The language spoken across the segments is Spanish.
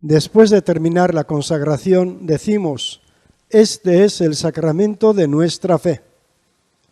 Después de terminar la consagración, decimos: este es el sacramento de nuestra fe.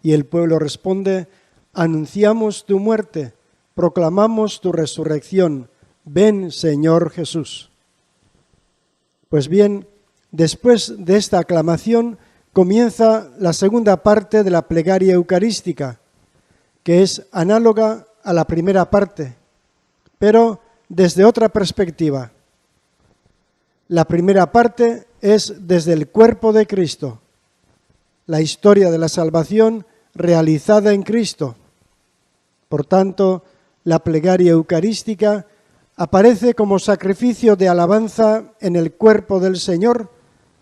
Y el pueblo responde: anunciamos tu muerte, proclamamos tu resurrección. Ven, Señor Jesús. Pues bien, después de esta aclamación comienza la segunda parte de la plegaria eucarística, que es análoga a la primera parte, pero desde otra perspectiva. La primera parte es desde el cuerpo de Cristo, la historia de la salvación realizada en Cristo. Por tanto, la plegaria eucarística aparece como sacrificio de alabanza en el cuerpo del Señor,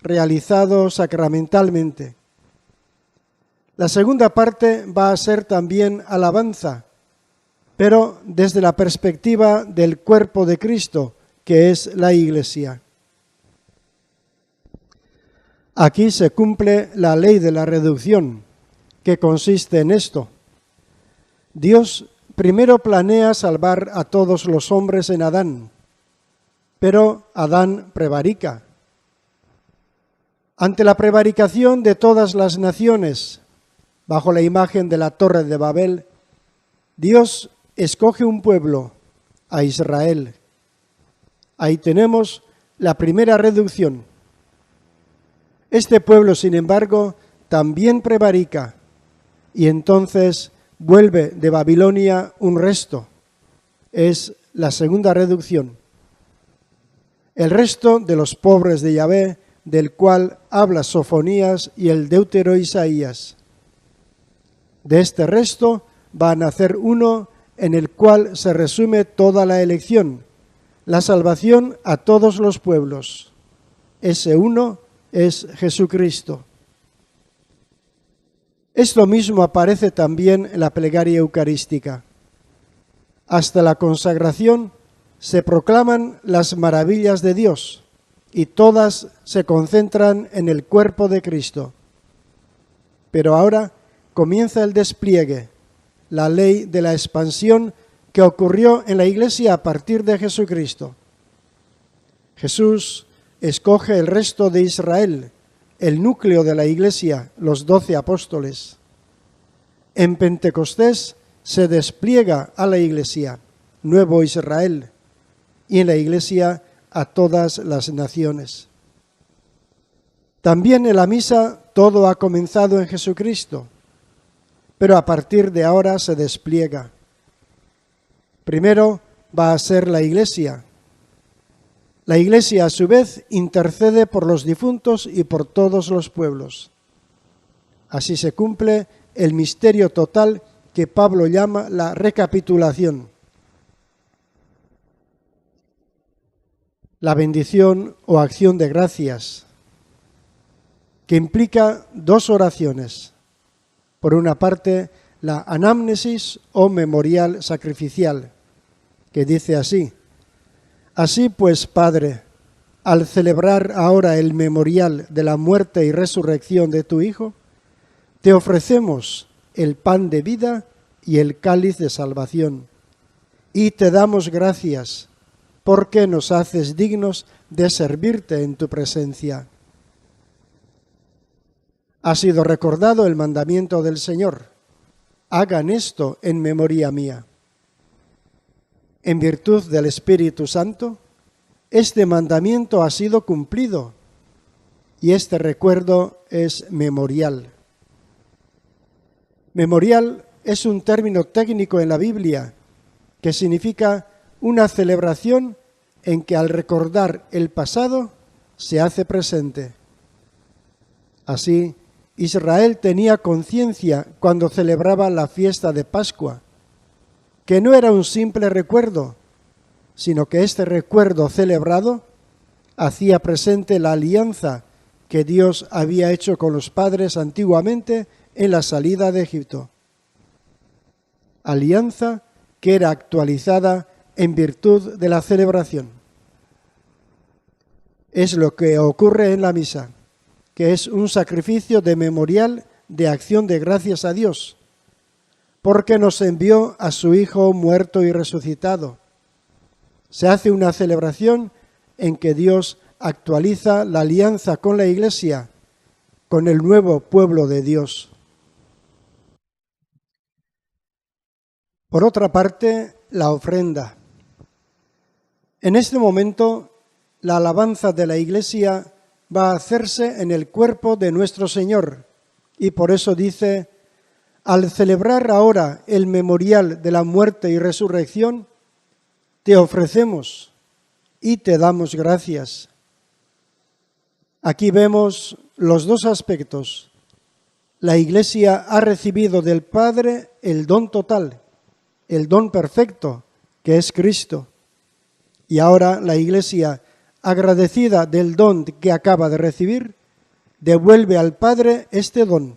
realizado sacramentalmente. La segunda parte va a ser también alabanza, pero desde la perspectiva del cuerpo de Cristo, que es la Iglesia. Aquí se cumple la ley de la reducción, que consiste en esto. Dios primero planea salvar a todos los hombres en Adán, pero Adán prevarica. Ante la prevaricación de todas las naciones, bajo la imagen de la Torre de Babel, Dios escoge un pueblo, a Israel. Ahí tenemos la primera reducción. Este pueblo, sin embargo, también prevarica, y entonces vuelve de Babilonia un resto. Es la segunda reducción. El resto de los pobres de Yahvé, del cual habla Sofonías y el Deutero Isaías. De este resto va a nacer uno en el cual se resume toda la elección, la salvación a todos los pueblos. Ese uno es Jesucristo. Esto mismo aparece también en la plegaria eucarística. Hasta la consagración se proclaman las maravillas de Dios y todas se concentran en el cuerpo de Cristo. Pero ahora comienza el despliegue, la ley de la expansión que ocurrió en la Iglesia a partir de Jesucristo. Jesús escoge el resto de Israel, el núcleo de la Iglesia, los 12 apóstoles. En Pentecostés se despliega a la Iglesia, nuevo Israel, y en la Iglesia a todas las naciones. También en la misa todo ha comenzado en Jesucristo, pero a partir de ahora se despliega. Primero va a ser la Iglesia. La Iglesia, a su vez, intercede por los difuntos y por todos los pueblos. Así se cumple el misterio total que Pablo llama la recapitulación. La bendición o acción de gracias, que implica dos oraciones. Por una parte, la anamnesis o memorial sacrificial, que dice así: así pues, Padre, al celebrar ahora el memorial de la muerte y resurrección de tu Hijo, te ofrecemos el pan de vida y el cáliz de salvación, y te damos gracias porque nos haces dignos de servirte en tu presencia. Ha sido recordado el mandamiento del Señor: hagan esto en memoria mía. En virtud del Espíritu Santo, este mandamiento ha sido cumplido y este recuerdo es memorial. Memorial es un término técnico en la Biblia que significa una celebración en que al recordar el pasado se hace presente. Así, Israel tenía conciencia cuando celebraba la fiesta de Pascua, que no era un simple recuerdo, sino que este recuerdo celebrado hacía presente la alianza que Dios había hecho con los padres antiguamente en la salida de Egipto. Alianza que era actualizada en virtud de la celebración. Es lo que ocurre en la misa, que es un sacrificio de memorial de acción de gracias a Dios, porque nos envió a su Hijo muerto y resucitado. Se hace una celebración en que Dios actualiza la alianza con la Iglesia, con el nuevo pueblo de Dios. Por otra parte, la ofrenda. En este momento, la alabanza de la Iglesia va a hacerse en el cuerpo de nuestro Señor, y por eso dice: al celebrar ahora el memorial de la muerte y resurrección, te ofrecemos y te damos gracias. Aquí vemos los dos aspectos. La Iglesia ha recibido del Padre el don total, el don perfecto, que es Cristo. Y ahora la Iglesia, agradecida del don que acaba de recibir, devuelve al Padre este don.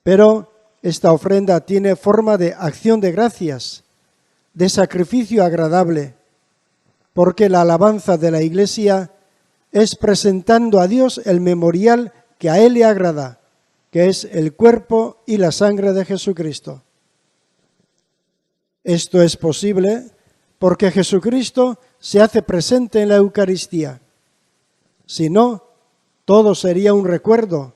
Pero esta ofrenda tiene forma de acción de gracias, de sacrificio agradable, porque la alabanza de la Iglesia es presentando a Dios el memorial que a Él le agrada, que es el cuerpo y la sangre de Jesucristo. Esto es posible porque Jesucristo se hace presente en la Eucaristía. Si no, todo sería un recuerdo,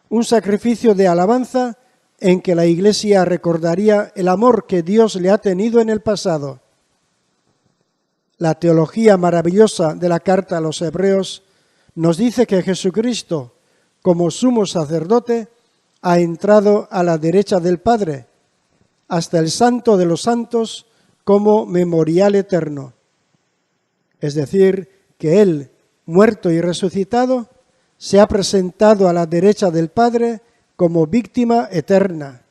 un sacrificio de alabanza en que la Iglesia recordaría el amor que Dios le ha tenido en el pasado. La teología maravillosa de la carta a los Hebreos nos dice que Jesucristo, como sumo sacerdote, ha entrado a la derecha del Padre, hasta el Santo de los Santos, como memorial eterno. Es decir, que Él, muerto y resucitado, se ha presentado a la derecha del Padre como víctima eterna.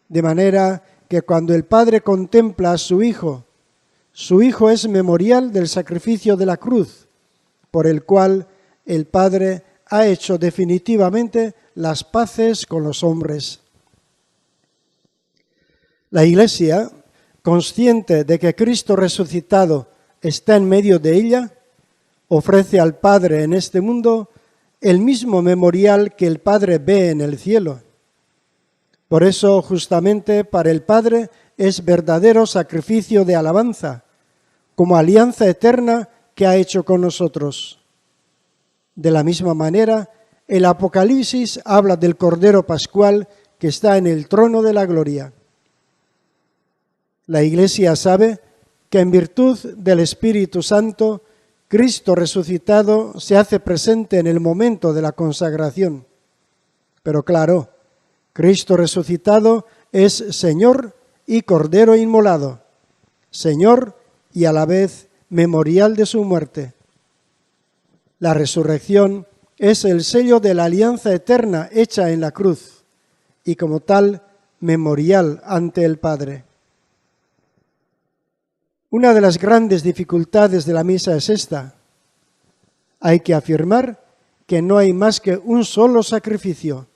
De manera que cuando el Padre contempla a su Hijo es memorial del sacrificio de la cruz, por el cual el Padre ha hecho definitivamente las paces con los hombres. La Iglesia, consciente de que Cristo resucitado está en medio de ella, ofrece al Padre en este mundo el mismo memorial que el Padre ve en el cielo. Por eso, justamente para el Padre es verdadero sacrificio de alabanza, como alianza eterna que ha hecho con nosotros. De la misma manera, el Apocalipsis habla del Cordero Pascual que está en el trono de la gloria. La Iglesia sabe que en virtud del Espíritu Santo, Cristo resucitado se hace presente en el momento de la consagración. Pero claro, Cristo resucitado es Señor y Cordero inmolado, Señor y a la vez memorial de su muerte. La resurrección es el sello de la alianza eterna hecha en la cruz y como tal memorial ante el Padre. Una de las grandes dificultades de la misa es esta. Hay que afirmar que no hay más que un solo sacrificio.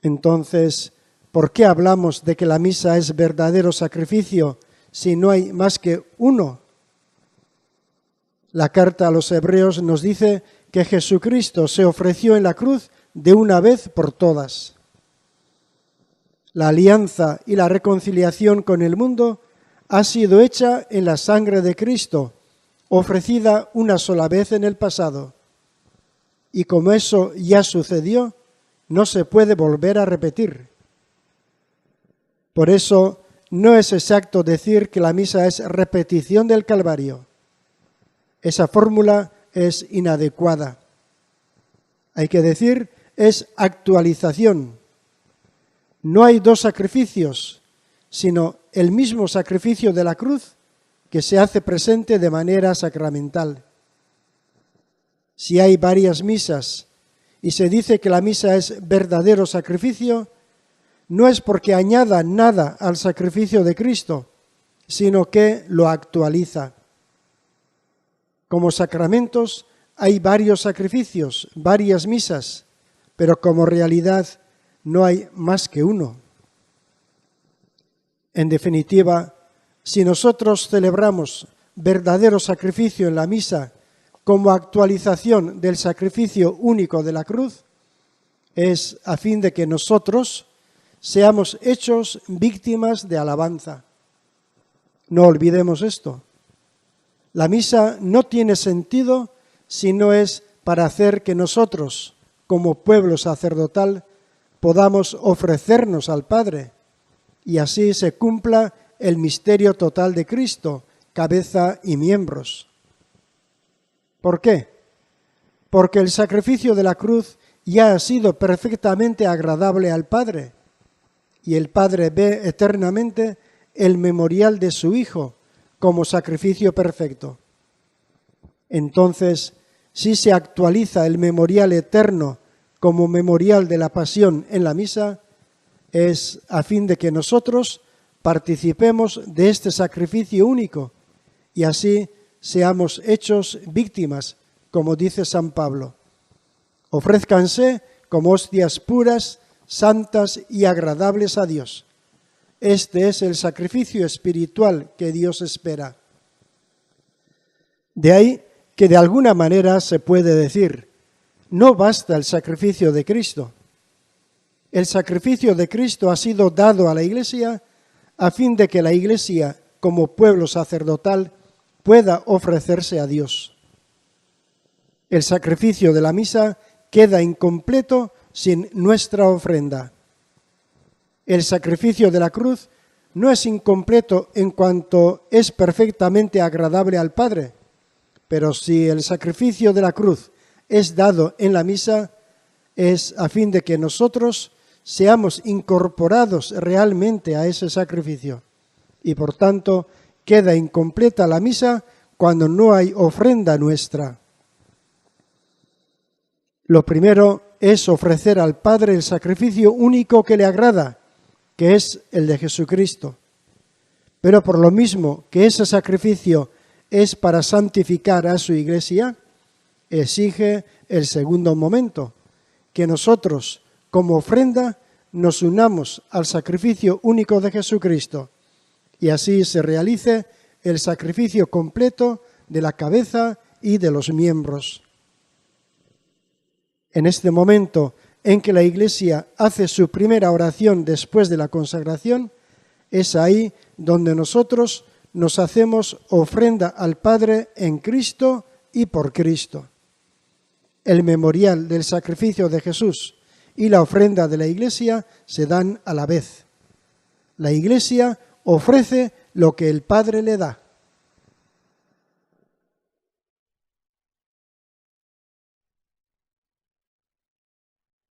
Entonces, ¿por qué hablamos de que la misa es verdadero sacrificio si no hay más que uno? La carta a los Hebreos nos dice que Jesucristo se ofreció en la cruz de una vez por todas. La alianza y la reconciliación con el mundo ha sido hecha en la sangre de Cristo, ofrecida una sola vez en el pasado. Y como eso ya sucedió, no se puede volver a repetir. Por eso, no es exacto decir que la misa es repetición del Calvario. Esa fórmula es inadecuada. Hay que decir, es actualización. No hay dos sacrificios, sino el mismo sacrificio de la cruz que se hace presente de manera sacramental. Si hay varias misas y se dice que la misa es verdadero sacrificio, no es porque añada nada al sacrificio de Cristo, sino que lo actualiza. Como sacramentos hay varios sacrificios, varias misas, pero como realidad no hay más que uno. En definitiva, si nosotros celebramos verdadero sacrificio en la misa como actualización del sacrificio único de la cruz, es a fin de que nosotros seamos hechos víctimas de alabanza. No olvidemos esto. La misa no tiene sentido si no es para hacer que nosotros, como pueblo sacerdotal, podamos ofrecernos al Padre y así se cumpla el misterio total de Cristo, cabeza y miembros. ¿Por qué? Porque el sacrificio de la cruz ya ha sido perfectamente agradable al Padre y el Padre ve eternamente el memorial de su Hijo como sacrificio perfecto. Entonces, si se actualiza el memorial eterno como memorial de la pasión en la misa, es a fin de que nosotros participemos de este sacrificio único y así seamos hechos víctimas, como dice San Pablo. Ofrézcanse como hostias puras, santas y agradables a Dios. Este es el sacrificio espiritual que Dios espera. De ahí que de alguna manera se puede decir, no basta el sacrificio de Cristo. El sacrificio de Cristo ha sido dado a la Iglesia a fin de que la Iglesia, como pueblo sacerdotal, pueda ofrecerse a Dios. El sacrificio de la misa queda incompleto sin nuestra ofrenda. El sacrificio de la cruz no es incompleto en cuanto es perfectamente agradable al Padre, pero si el sacrificio de la cruz es dado en la misa, es a fin de que nosotros seamos incorporados realmente a ese sacrificio. Y por tanto, queda incompleta la misa cuando no hay ofrenda nuestra. Lo primero es ofrecer al Padre el sacrificio único que le agrada, que es el de Jesucristo. Pero por lo mismo que ese sacrificio es para santificar a su Iglesia, exige el segundo momento, que nosotros, como ofrenda, nos unamos al sacrificio único de Jesucristo y así se realice el sacrificio completo de la cabeza y de los miembros. En este momento en que la Iglesia hace su primera oración después de la consagración, es ahí donde nosotros nos hacemos ofrenda al Padre en Cristo y por Cristo. El memorial del sacrificio de Jesús y la ofrenda de la Iglesia se dan a la vez. La Iglesia ofrece lo que el Padre le da.